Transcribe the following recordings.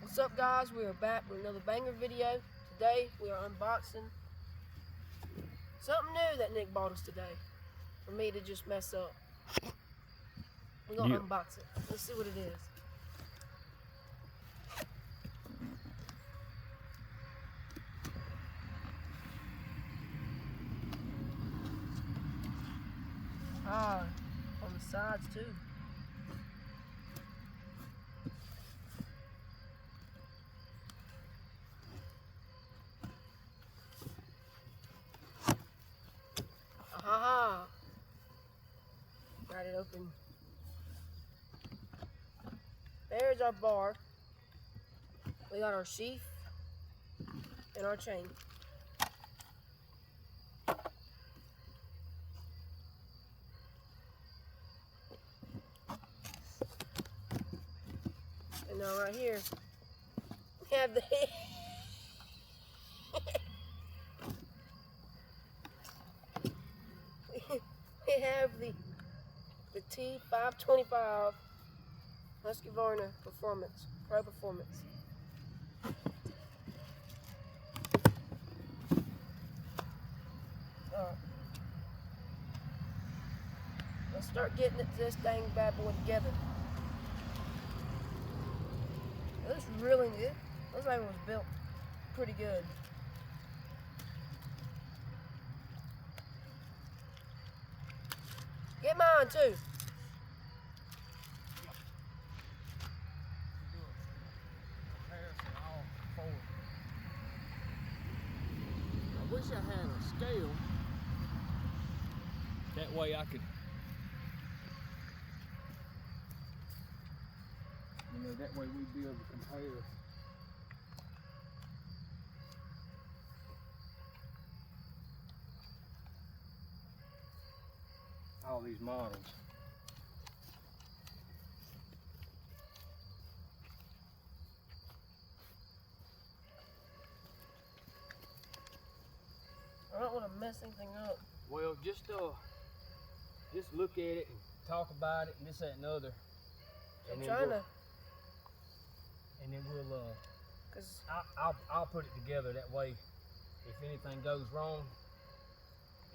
What's up, guys? We are back with another banger video. Today we are unboxing something new that Nick bought us today for me to just mess up. We're gonna unbox it. Let's see what it is. Ah, on the sides too. Aha! Got it open. There's our bar. We got our sheath and our chain. And now right here, we have the we have the T525 Husqvarna Pro Performance. Let's start getting this dang bad boy together. This really good. Looks like it was built pretty good. Get mine too. I wish I had a scale. That way I could, that way we'd be able to compare. All these models. I don't want to mess anything up. Well, just look at it and talk about it and this, that, and the other. I'm trying to. And then we'll, cause I'll put it together that way. If anything goes wrong,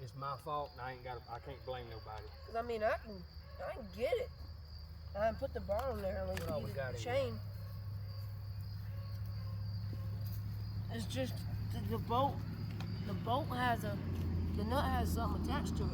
it's my fault, and I can't blame nobody. Cause I mean, I can get it. I can put the bar on there and leave the chain. It's just the bolt. The bolt has the nut has something attached to it.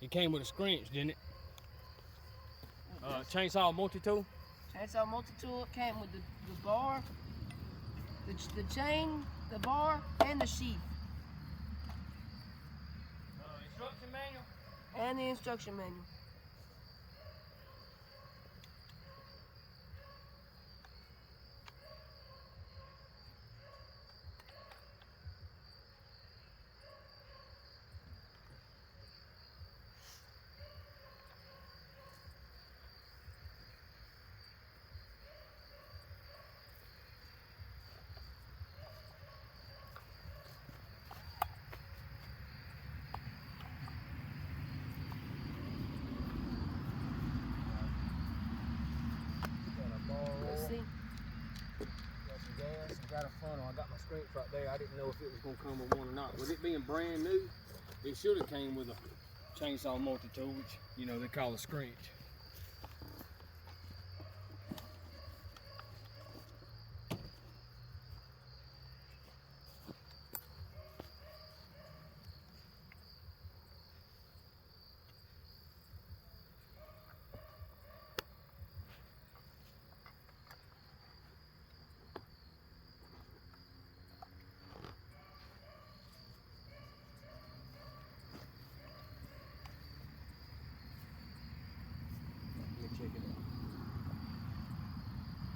It came with a scrunch, didn't it? Chainsaw multi-tool? Chainsaw multi-tool. It came with the bar, the chain, the bar, and the sheath. Instruction manual? And the instruction manual. Got a funnel. I got my scrunch right there. I didn't know if it was going to come with one or not. With it being brand new, it should have came with a chainsaw multi-tool, which, they call a scrunch.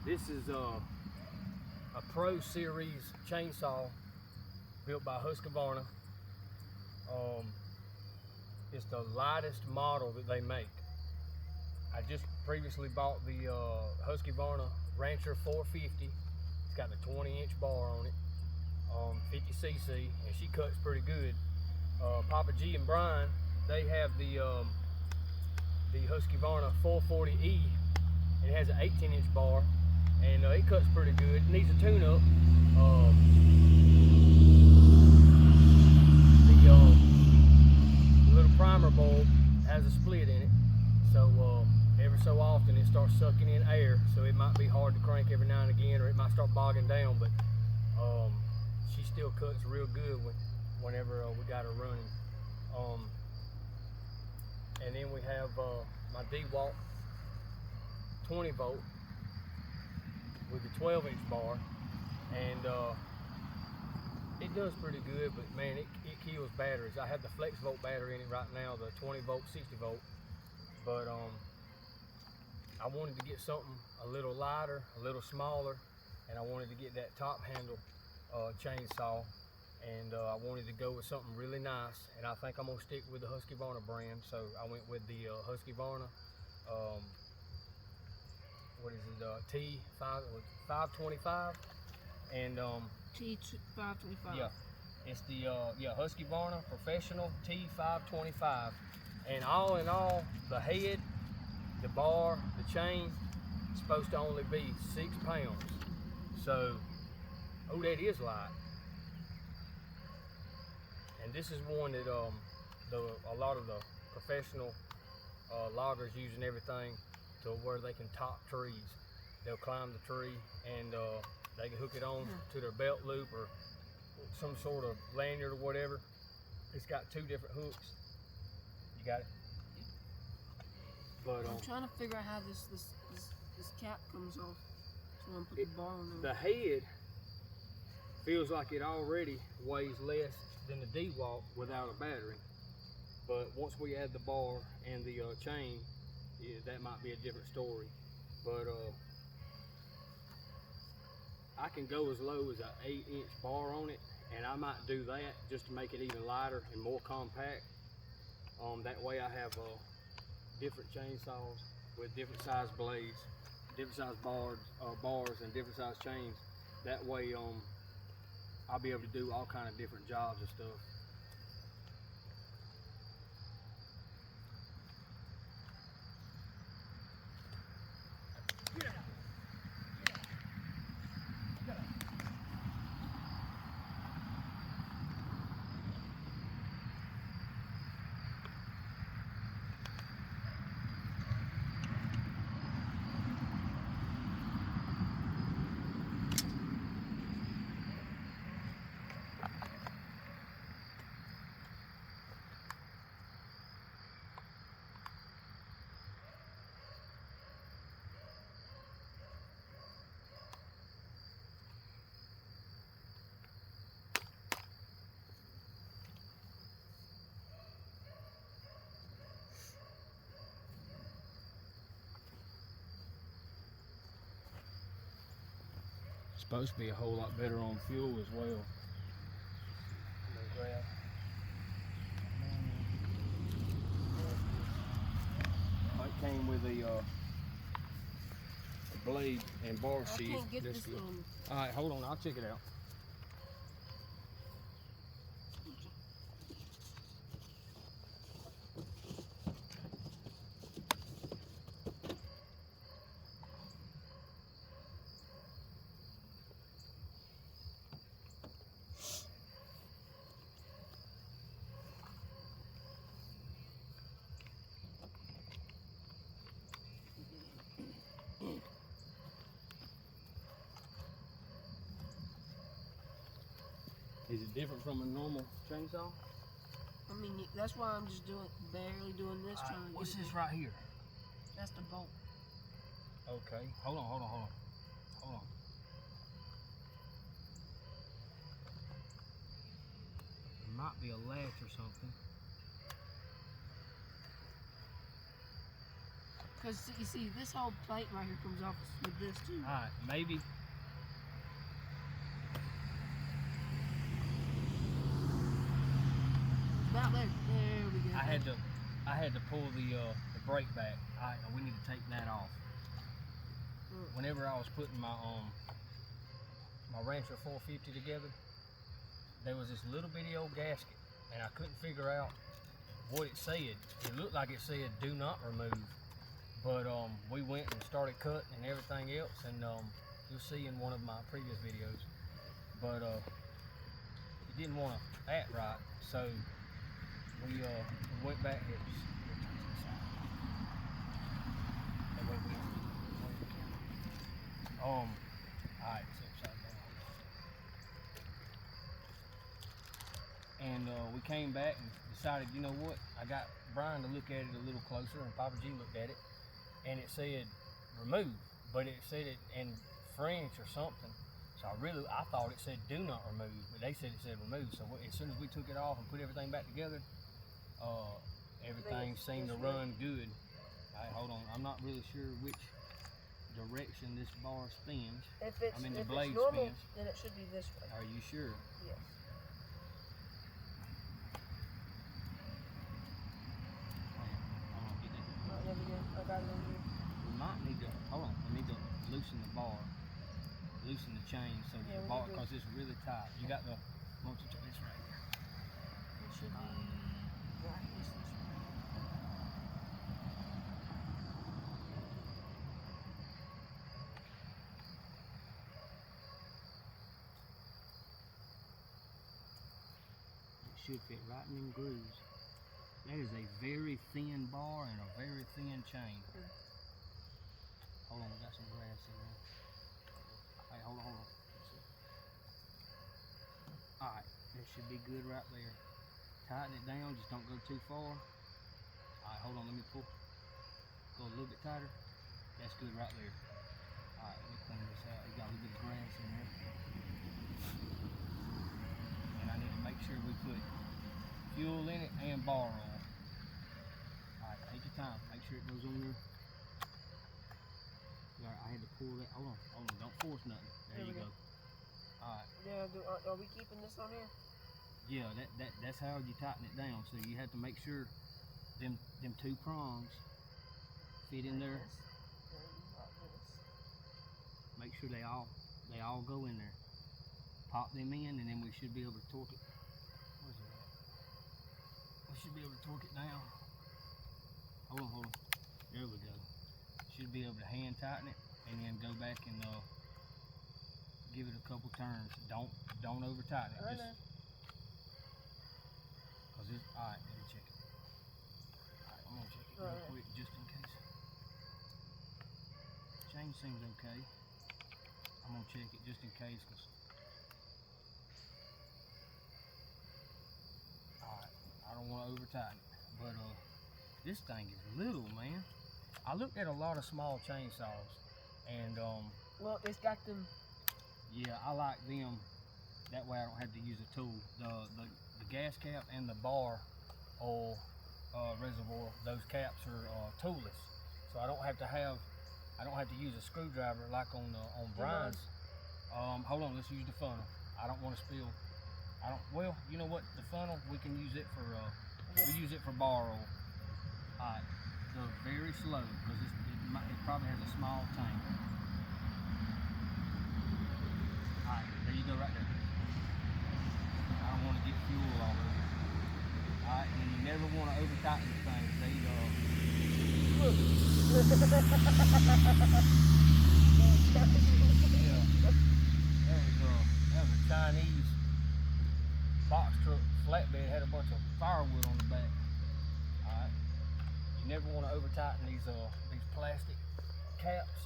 This is a Pro Series chainsaw built by Husqvarna. It's the lightest model that they make. I just previously bought the Husqvarna Rancher 450. It's got the 20-inch bar on it, 50cc, and she cuts pretty good. Papa G and Brian, they have the Husqvarna 440E, and it has an 18-inch bar, and it cuts pretty good. It needs a tune-up. The little primer bulb has a split in it, so every so often it starts sucking in air, so it might be hard to crank every now and again, or it might start bogging down, but she still cuts real good whenever we got her running. And then we have my Dewalt 20 volt with the 12-inch bar, and it does pretty good, but man, it kills batteries. I have the flex volt battery in it right now, the 20 volt, 60 volt, but I wanted to get something a little lighter, a little smaller, and I wanted to get that top handle chainsaw, and I wanted to go with something really nice, and I think I'm gonna stick with the Husqvarna brand, so I went with the Husqvarna what is it, T525, and T525. yeah, it's the Husqvarna Professional T525, and all in all, the head, the bar, the chain, is supposed to only be 6 pounds. So, oh, that is light. And this is one that a lot of the professional loggers use and everything, to where they can top trees. They'll climb the tree, and they can hook it on to their belt loop or some sort of lanyard or whatever. It's got 2 different hooks. You got it? But I'm trying to figure out how this cap comes off. So I'm putting the bar on there. The head feels like it already weighs less than the Dewalt without a battery. But once we add the bar and the chain, yeah, that might be a different story. But I can go as low as an 8-inch bar on it, and I might do that just to make it even lighter and more compact. That way I have different chainsaws with different size blades, different size bars and different size chains. That way I'll be able to do all kind of different jobs and stuff. Supposed to be a whole lot better on fuel as well. It came with a blade and bar sheath. I can't get this All right, hold on, I'll check it out. Is it different from a normal chainsaw? I mean, that's why I'm just barely doing this. Trying to what's this right here? That's the bolt. Okay, hold on. There might be a latch or something. Because you see, this whole plate right here comes off with this too. All right, maybe. out there. There we go. I had to pull the brake back. Alright, now we need to take that off. Whenever I was putting my my Rancher 450 together, there was this little bitty old gasket, and I couldn't figure out what it said. It looked like it said "Do not remove," but we went and started cutting and everything else, and you'll see in one of my previous videos. But it didn't want to act right, so we went back. Alright, it's upside down. And we came back and decided, you know what? I got Brian to look at it a little closer, and Papa G looked at it, and it said remove, but it said it in French or something. So I thought it said do not remove, but they said it said remove. So as soon as we took it off and put everything back together, everything seemed to run good. Alright, hold on. I'm not really sure which direction this bar spins. If it's normal, spins. then it should be this way. Are you sure? Yes. There we go. I got it over here. We might need to, hold on, we need to loosen the bar, loosen the chain so that the bar, because it's really tight. You got the, why don't you check this right here? It should be right this way. Should fit right in them grooves. That is a very thin bar and a very thin chain. Hold on, we got some grass in there. Hey, hold on. Alright, that should be good right there. Tighten it down, just don't go too far. Alright, hold on, let me pull. Go a little bit tighter. That's good right there. Alright, let me clean this out. You got a little bit of grass in there. And I need to make sure we put fuel in it and bar oil. Alright, take your time. Make sure it goes on there. Alright, I had to pull that. Hold on, don't force nothing. There you go. Alright. Yeah, are we keeping this on here? Yeah, that's how you tighten it down. So you have to make sure them two prongs fit in there. Make sure they all go in there. Pop them in, and then we should be able to torque it. Where's it at? We should be able to torque it down. Hold on. There we go. Should be able to hand tighten it, and then go back and give it a couple turns. Don't over tighten it. Just cause it's alright. Let me check it. Alright, I'm gonna check it real quick just in case. Chain seems okay. I'm gonna check it just in case, cause I don't want to over tighten it, but this thing is little, man. I looked at a lot of small chainsaws, and well, it's got them. Yeah, I like them. That way I don't have to use a tool. The gas cap and the bar oil reservoir, those caps are toolless, so I don't have to use a screwdriver like on Brian's. Hold on, let's use the funnel. I don't want to spill. Well, you know what? The funnel, we can use it for we use it for bar oil. Alright, go very slow because it probably has a small tank. Alright, there you go right there. I don't want to get fuel all over. Alright, and you never want to over tighten the thing. There you go. Yeah. That was a Chinese box truck flatbed, had a bunch of firewood on the back. Alright. You never want to over tighten these plastic caps,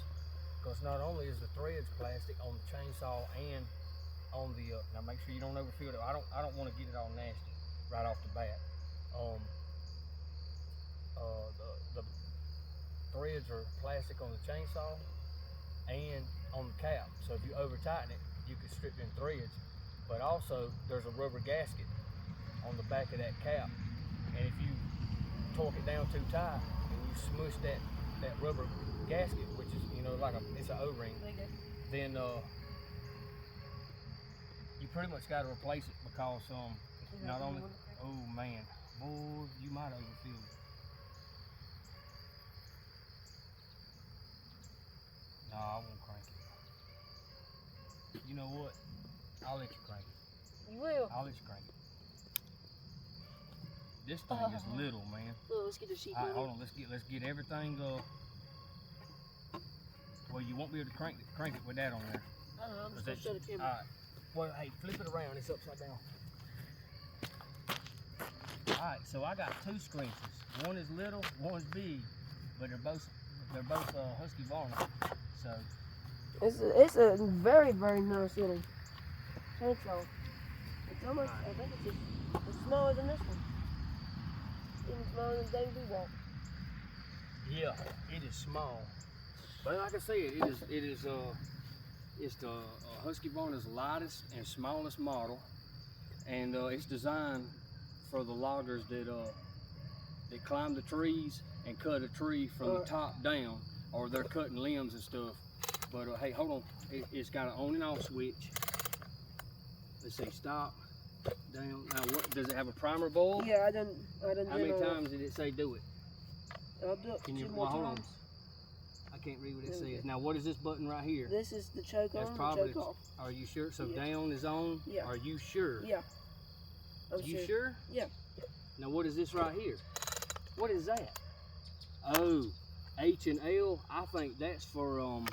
because not only is the threads plastic on the chainsaw and on the now make sure you don't overfill it. I don't want to get it all nasty right off the bat. The threads are plastic on the chainsaw and on the cap, so if you over tighten it, you could strip them threads. But also there's a rubber gasket on the back of that cap, and if you torque it down too tight and you smush that rubber gasket, which is like it's an O-ring, then you pretty much got to replace it, because not only, oh man, Boy, you might overfeel it. No, I won't crank it. You know what? I'll let you crank it. You will? I'll let you crank it. This thing is little, man. Look, let's get the sheet. All right, hold on. Let's get everything. Well, you won't be able to crank it with that on there. I'm just gonna show the camera. All right. Well, hey, flip it around. It's upside down. All right. So I got two screechers. One is little, one's big, but they're both Husqvarna. So it's a very, very nice little chainsaw. It's almost, I think it's smaller than this one. Even smaller than Dewalt. yeah, it is small. But like I said, it's the Husqvarna's lightest and smallest model, and it's designed for the loggers that climb the trees and cut a tree from the top down, or they're cutting limbs and stuff. But hey, hold on, it's got an on and off switch. Let's say stop, down. Now, what does it have a primer bulb? Yeah, I done. How many times did it say do it? I'll do it. Can you? Two Well, more hold on. times. I can't read what it says. Now, what is this button right here? This is the choke That's on, probably. the choke off. Are you sure? So Yeah. down is on. Yeah. Are you sure? Yeah. I'm You sure? Yeah. Now, what is this right here? What is that? Oh, H and L. I think that's for I'm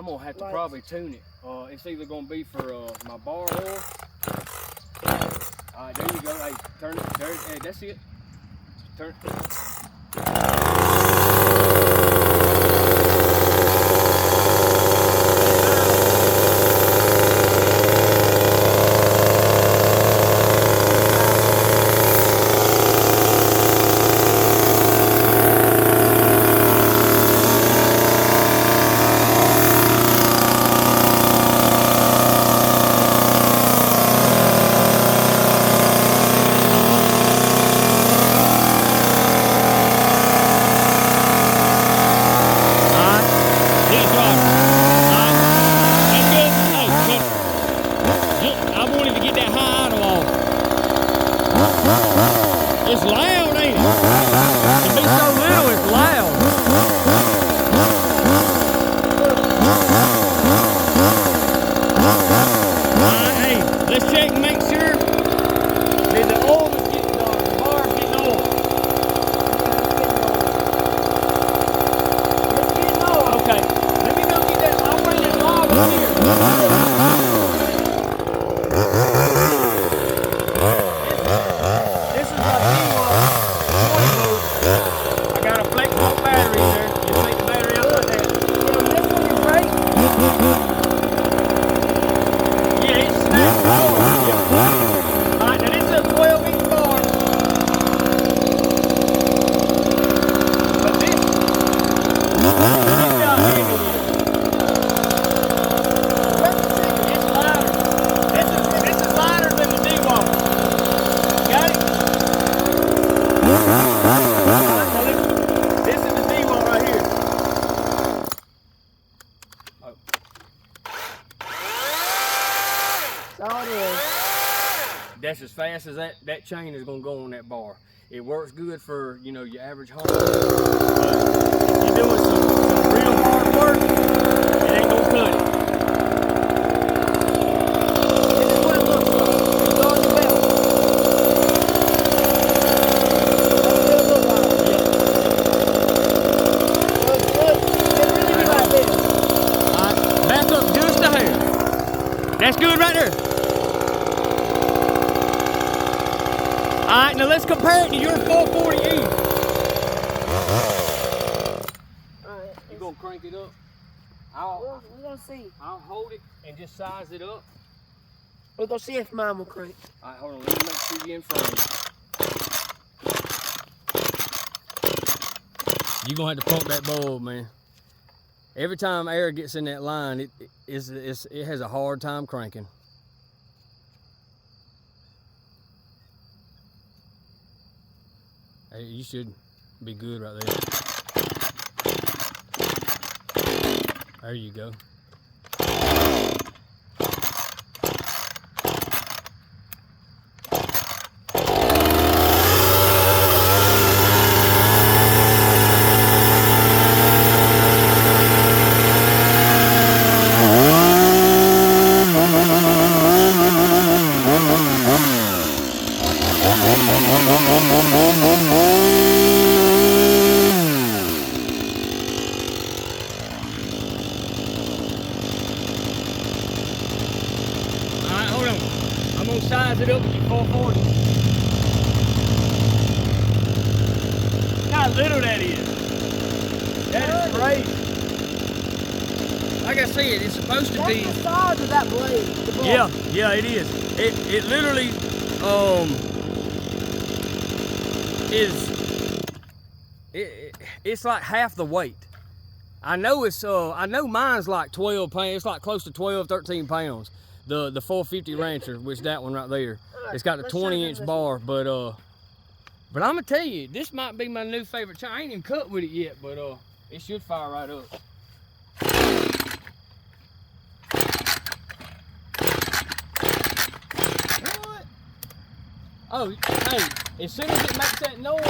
gonna have to Lights. probably tune it. It's either gonna be for my bar oil. All right, there you go. Hey, turn it. There. Hey, that's it. Turn. It's loud, ain't it? To be so little, it's loud. Alright, hey, let's check and make sure that the oil is getting the bar getting oil. Okay, let me go get that. I'll bring that log up here. This is my Dewalt 20 volt. I got a flexible battery in there. Just take the battery out like that. Yeah, it's snapped forward. Yeah. Alright, now this is a 12-inch bar. But this how heavy it is. It's lighter. This is lighter than the Dewalt. Got it? This is the Dewalt right here. Oh. That's all it is. That's as fast as that chain is going to go on that bar. It works good for, you know, your average home. But if you're doing some real hard work, it ain't going to cut it. This is what it looks like. It's on the belt. That's what it looks like. Looks good. It really be like this. Alright, back up just a hair. That's good right there. Alright, now let's compare it to your 440E. Alright. You gonna crank it up? We're gonna see. I'll hold it and just size it up. We're gonna see if mine will crank. Alright, hold on, let me make sure you're in frame. You're gonna have to pump that bulb, man. Every time air gets in that line, it has a hard time cranking. Hey, you should be good right there. There you go. Alright, hold on. I'm gonna size it up with your 440. Look how little that is. That is great. Like I said, it's supposed to be. That's the size of that blade. The blade. Yeah, it is. It literally it's like half the weight. I know I know mine's like 12 pounds. It's like close to 12, 13 pounds. The 450 Rancher, which that one right there. It's got a 20-inch bar, but I'm gonna tell you, this might be my new favorite. I ain't even cut with it yet, but it should fire right up. What? Oh, hey, as soon as it makes that noise.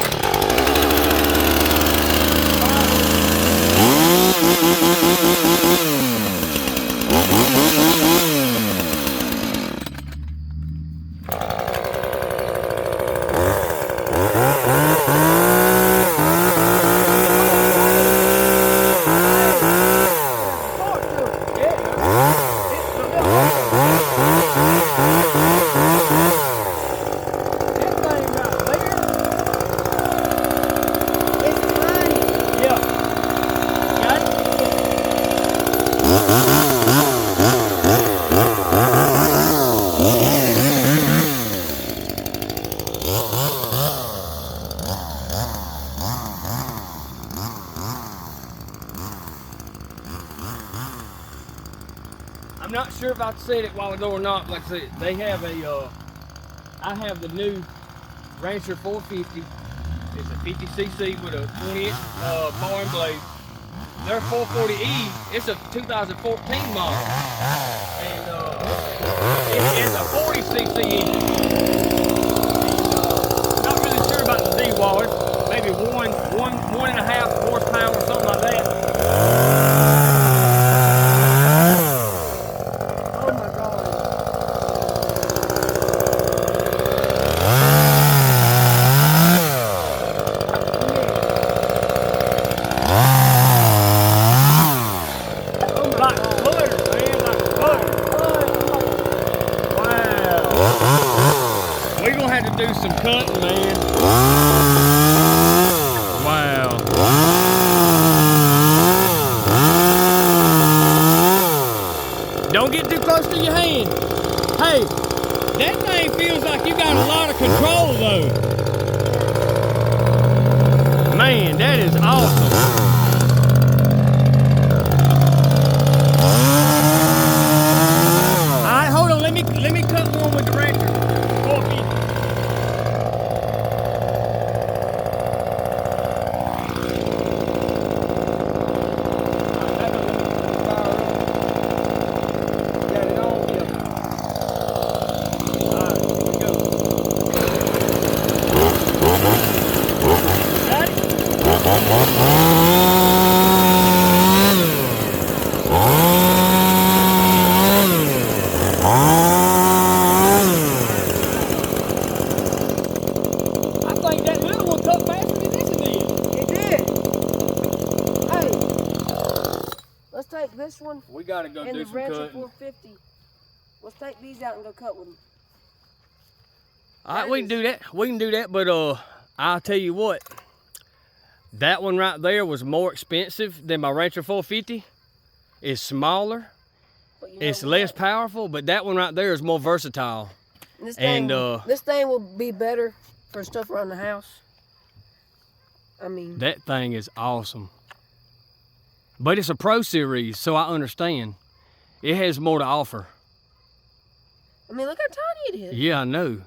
I'm not sure if I said it a while ago or not. Like I said, they have I have the new Rancher 450. It's a 50cc with a 20-inch bar and blade. Their 440E, it's a 2014 model. And it's a 40cc engine. Not really sure about the Dewalt. Maybe one and a half horsepower or something like that. Do some cutting, man. Wow. Don't get too close to your hand. Hey, that thing feels like you got a lot of control though. Man, that is awesome. Alright, hold on, let me cut one with the Rancher. 450. I think that little one cut faster than this one did. It did. Hey, let's take this one. We gotta go and do the some Rancher cutting. 450. Let's take these out and go cut with them. All right, we can do that. We can do that, but I'll tell you what. That one right there was more expensive than my Rancher 450. It's smaller. It's less powerful, but that one right there is more versatile. This thing will be better for stuff around the house. I mean, that thing is awesome. But it's a Pro Series, so I understand. It has more to offer. I mean, look how tiny it is. Yeah, I know.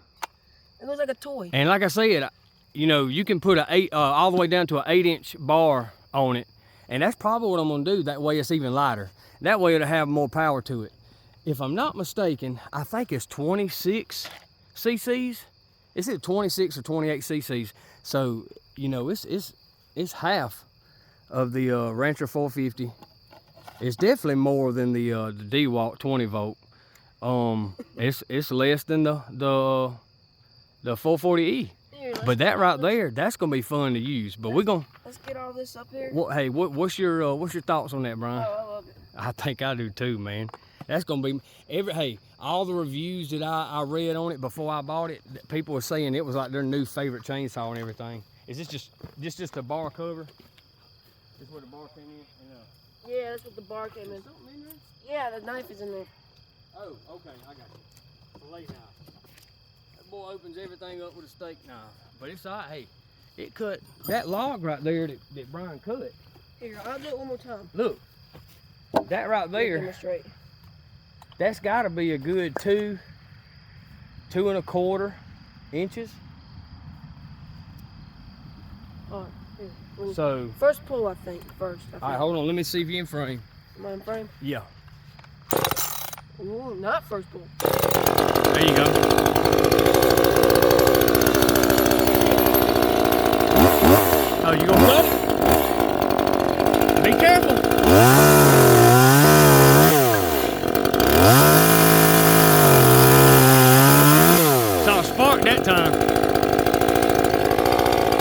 It looks like a toy. And like I said, you know, you can put all the way down to an 8-inch bar on it, and that's probably what I'm gonna do. That way it's even lighter. That way it'll have more power to it. If I'm not mistaken, I think it's 26 cc's. Is it 26 or 28 cc's? So, you know, it's half of the Rancher 450. It's definitely more than the Dewalt 20 volt. It's less than the 440E. But that right there, that's gonna be fun to use. But we're gonna. Let's get all this up here. Hey, what's your thoughts on that, Brian? Oh, I love it. I think I do too, man. That's gonna be all the reviews that I read on it before I bought it, people were saying it was like their new favorite chainsaw and everything. Is this just a bar cover? This where the bar came in? Yeah, that's what the bar came in. Something in there? Yeah, the knife is in there. Oh, okay, I got you. Fillet knife. That boy opens everything up with a steak knife. But it's all right. Hey, it cut that log right there that Brian cut. Here, I'll do it one more time. Look, that right there. Demonstrate. That's got to be a good 2.25 inches. All right, here. So first pull, I think. All right, hold on. Let me see if you're in frame. Am I in frame? Yeah. Ooh, not first pull. There you go. Oh, you gonna cut it? Be careful. Saw a spark that time.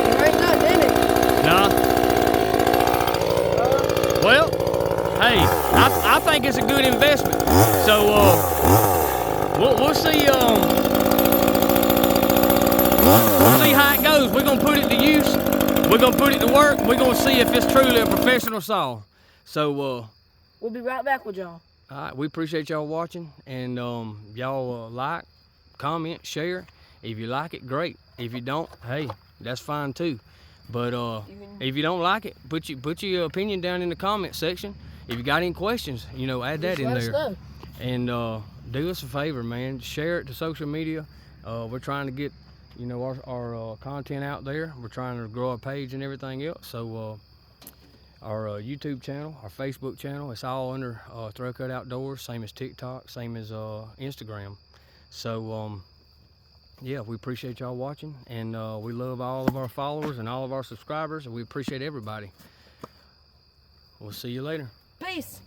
There ain't nothing in it. Nah. Well, hey, I think it's a good investment. So we'll see. We'll see how it goes. We're gonna put it to use. We're gonna put it to work. We're gonna see if it's truly a professional saw. So we'll be right back with y'all. all right, we appreciate y'all watching, and y'all like, comment, share. If you like it, great. If you don't, hey, that's fine too. But if you don't like it, put your opinion down in the comment section. If you got any questions, add that in there. And do us a favor, man. Share it to social media. We're trying to get, our content out there. We're trying to grow our page and everything else. So our YouTube channel, our Facebook channel, it's all under Throw Cut Outdoors. Same as TikTok, same as Instagram. So yeah, we appreciate y'all watching, and we love all of our followers and all of our subscribers, and we appreciate everybody. We'll see you later. Peace.